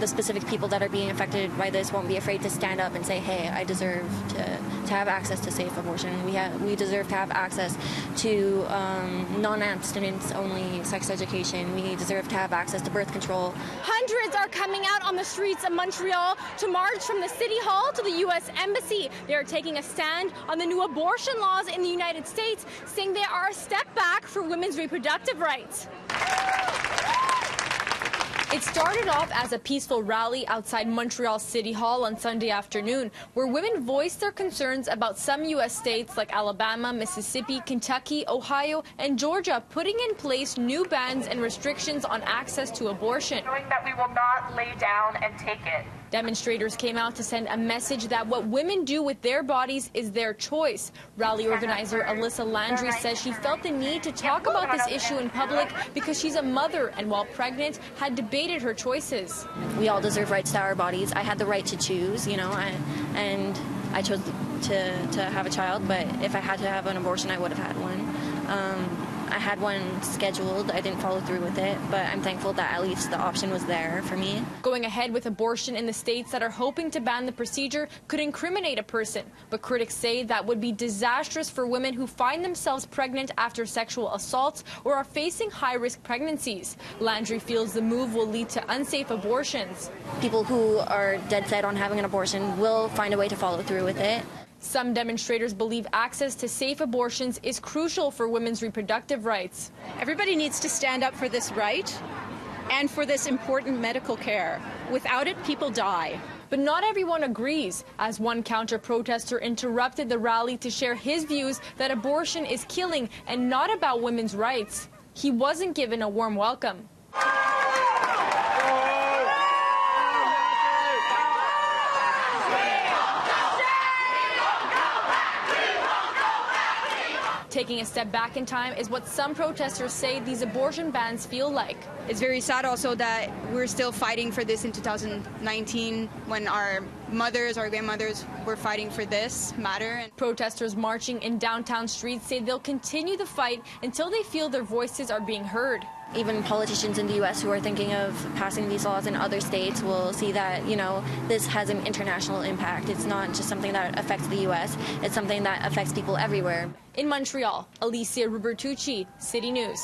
the specific people that are being affected by this won't be afraid to stand up and say, hey, I deserve to have access to safe abortion. We deserve to have access to non-abstinence only sex education. We deserve to have access to birth control. Hundreds are coming out on the streets of Montreal to march from the City Hall to the U.S. Embassy. They are taking a stand on the new abortion laws in the United States, saying they are a step back for women's reproductive rights. It started off as a peaceful rally outside Montreal City Hall on Sunday afternoon, where women voiced their concerns about some U.S. states like Alabama, Mississippi, Kentucky, Ohio, and Georgia putting in place new bans and restrictions on access to abortion. Knowing that we will not lay down and take it. Demonstrators came out to send a message that what women do with their bodies is their choice. Rally organizer Alyssia Rubertucci says she felt the need to talk about this issue in public because she's a mother and while pregnant had debated her choices. We all deserve rights to our bodies. I had the right to choose, you know, and I chose to have a child, but if I had to have an abortion, I would have had one. I had one scheduled. I didn't follow through with it, but I'm thankful that at least the option was there for me. Going ahead with abortion in the states that are hoping to ban the procedure could incriminate a person, but critics say that would be disastrous for women who find themselves pregnant after sexual assaults or are facing high-risk pregnancies. Landry feels the move will lead to unsafe abortions. People who are dead set on having an abortion will find a way to follow through with it. Some demonstrators believe access to safe abortions is crucial for women's reproductive rights. Everybody needs to stand up for this right and for this important medical care. Without it, people die. But not everyone agrees, as one counter-protester interrupted the rally to share his views that abortion is killing and not about women's rights. He wasn't given a warm welcome. Taking a step back in time is what some protesters say these abortion bans feel like. It's very sad also that we're still fighting for this in 2019 when our mothers, our grandmothers were fighting for this matter. Protesters marching in downtown streets say they'll continue the fight until they feel their voices are being heard. Even politicians in the U.S. who are thinking of passing these laws in other states will see that, you know, this has an international impact. It's not just something that affects the U.S., it's something that affects people everywhere. In Montreal, Alyssia Rubertucci, City News.